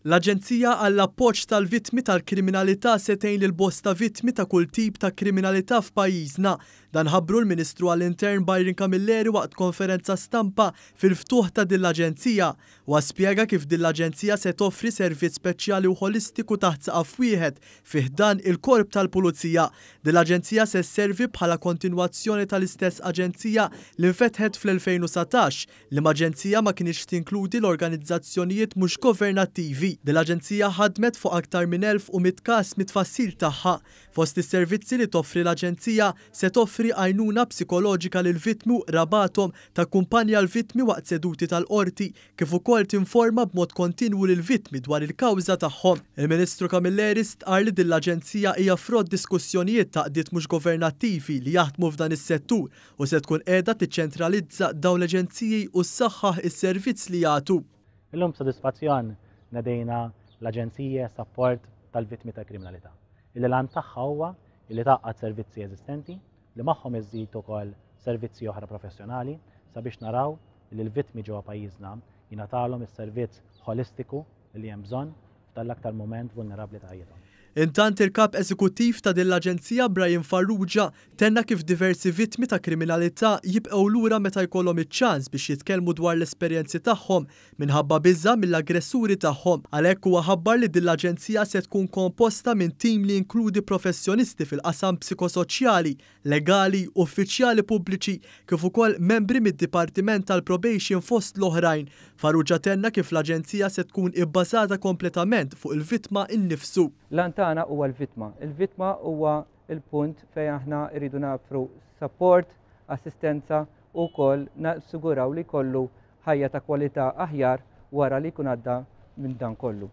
L-Aġenzija għall-Appoġġ tal-Vittmi tal-Kriminalità se tgħin lil bosta vittmi ta' kull tip ta' kriminalità f'pajjiżna. Dan ħabbru l-Ministru għall-Intern Byron Camilleri waqt konferenza stampa fil-ftuħ ta' din l-Aġenzija. U spjega kif din l-Aġenzija se toffri servizz speċjali u holistiku taħt saqaf wieħed fih dan il-Korp tal-Pulizija. Din l-Aġenzija se sservi bħala kontinwazzjoni tal-istess aġenzija li nfetħet fl-2017 li m'aġenzija ma kienx tinkludi l-organizzazzjonijiet mhux governattivi. Din l-Aġenzija ħadmet fuq aktar minn 1100 każ mit-tfassil tagħha. Fost is-servizzi li toffri l-Aġenzija se toffri għajnuna psikoloġika lil vittmi rabatom ta' kumpanja l-vittmi waqt seduti tal-qorti kif ukoll tinforma b'mod kontinwu lil vittmi dwar il-kawża tagħhom. Il-Ministru Camilleri stqar li din l-Aġenzija hija frott diskussjonijiet ta' qdiet mhux governattivi li jaħdmu f'dan is-settur u se tkun qiegħda tiċċentralizza dawn l-aġenziji u ssaħħaħ is-servizz li jagħtu. Illum b'sodisfazzjon nadejna l-Aġenzija Support tal-Vittmi tal-Kriminalità. Il-lan tagħha huwa li taqqad servizzi eżistenti li magħhom iżżid ukoll servizzi oħra professjonali sabiex naraw li l-vittmi ġewwa pajjiżna jingħatalhom is-servizz holistiku li hemm bżonn f'tal-aktar mument vulnerabbli ta' ħajjithom. Intant il-kap eżekuttiv ta' din l-Aġenzija Brian Farrugia tenna kif diversi vittmi ta' kriminalità jibqgħu lura meta jkollhom iċ-ċans biex jitkellmu dwar l-esperjenzi tagħhom minħabba biża' mill-aggressuri tagħhom. Għalhekk huwa ħabbar li din l-Aġenzija se tkun komposta minn tim li jinkludi professjonisti fil-qasam psikosoċjali, legali, uffiċjali pubbliċi kif ukoll membri mid-Dipartiment tal-Probation fost l-oħrajn. Farrugia tenna kif l-Aġenzija se tkun ibbażata kompletament fuq il-vittma innifsu. L-antana huwa l-vittma. Il-vittma huwa il-punt fejn aħna rridu nafru support, assistenza u wkoll nassiguraw li kollu ħajja ta' kwalità aħjar wara li jkun għadda minn dan kollu.